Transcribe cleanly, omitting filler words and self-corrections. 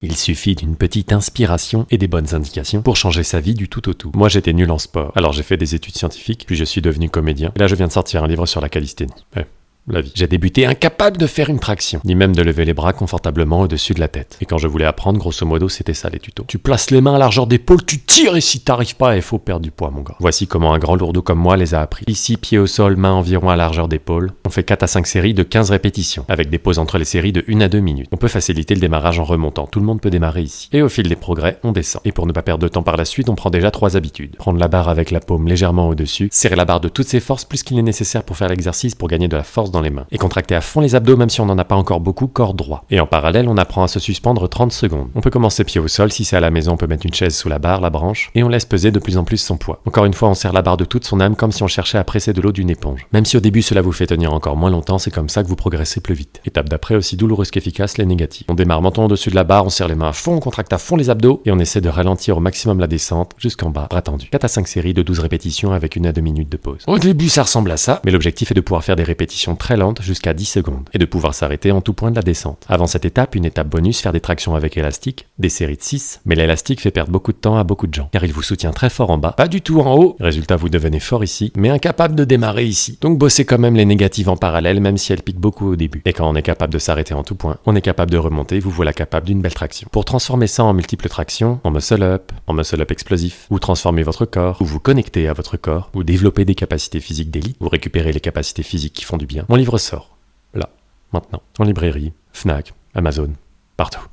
Il suffit d'une petite inspiration et des bonnes indications pour changer sa vie du tout au tout. Moi j'étais nul en sport, alors j'ai fait des études scientifiques, puis je suis devenu comédien. Et là je viens de sortir un livre sur la calisthénie. La vie. J'ai débuté incapable de faire une traction, ni même de lever les bras confortablement au-dessus de la tête. Et quand je voulais apprendre, grosso modo, c'était ça les tutos. Tu places les mains à largeur d'épaule, tu tires et si t'arrives pas, il faut perdre du poids mon gars. Voici comment un grand lourdeau comme moi les a appris. Ici, pied au sol, main environ à largeur d'épaule. On fait 4 à 5 séries de 15 répétitions, avec des pauses entre les séries de 1 à 2 minutes. On peut faciliter le démarrage en remontant, tout le monde peut démarrer ici. Et au fil des progrès, on descend. Et pour ne pas perdre de temps par la suite, on prend déjà 3 habitudes. Prendre la barre avec la paume légèrement au-dessus, serrer la barre de toutes ses forces plus qu'il n'est nécessaire pour faire l'exercice pour gagner de la force dans les mains. Et contracter à fond les abdos même si on n'en a pas encore beaucoup, corps droit. Et en parallèle, on apprend à se suspendre 30 secondes. On peut commencer pied au sol, si c'est à la maison, on peut mettre une chaise sous la barre, la branche, et on laisse peser de plus en plus son poids. Encore une fois, on serre la barre de toute son âme comme si on cherchait à presser de l'eau d'une éponge. Même si au début cela vous fait tenir encore moins longtemps, c'est comme ça que vous progressez plus vite. Étape d'après, aussi douloureuse qu'efficace, les négatives. On démarre menton au-dessus de la barre, on serre les mains à fond, on contracte à fond les abdos, et on essaie de ralentir au maximum la descente, jusqu'en bas, bras tendus. 4 à 5 séries de 12 répétitions avec 1 à 2 minutes de pause. Au début, ça ressemble à ça, mais l'objectif est de pouvoir faire des répétitions très lentes jusqu'à 10 secondes, et de pouvoir s'arrêter en tout point de la descente. Avant cette étape, une étape bonus, faire des tractions avec élastique, des séries de 6, mais l'élastique fait perdre beaucoup de temps à beaucoup de gens, car il vous soutient très fort en bas, pas du tout en haut. Résultat, vous devenez fort ici, mais incapable de démarrer ici. Donc bossez quand même les négatives en parallèle, même si elles piquent beaucoup au début. Et quand on est capable de s'arrêter en tout point, on est capable de remonter, vous voilà capable d'une belle traction. Pour transformer ça en multiples tractions, en muscle up explosif, ou transformer votre corps, ou vous connecter à votre corps, ou développer des capacités physiques d'élite, ou récupérer les capacités physiques qui font du bien, mon livre sort. Là. Maintenant, en librairie, Fnac, Amazon, partout.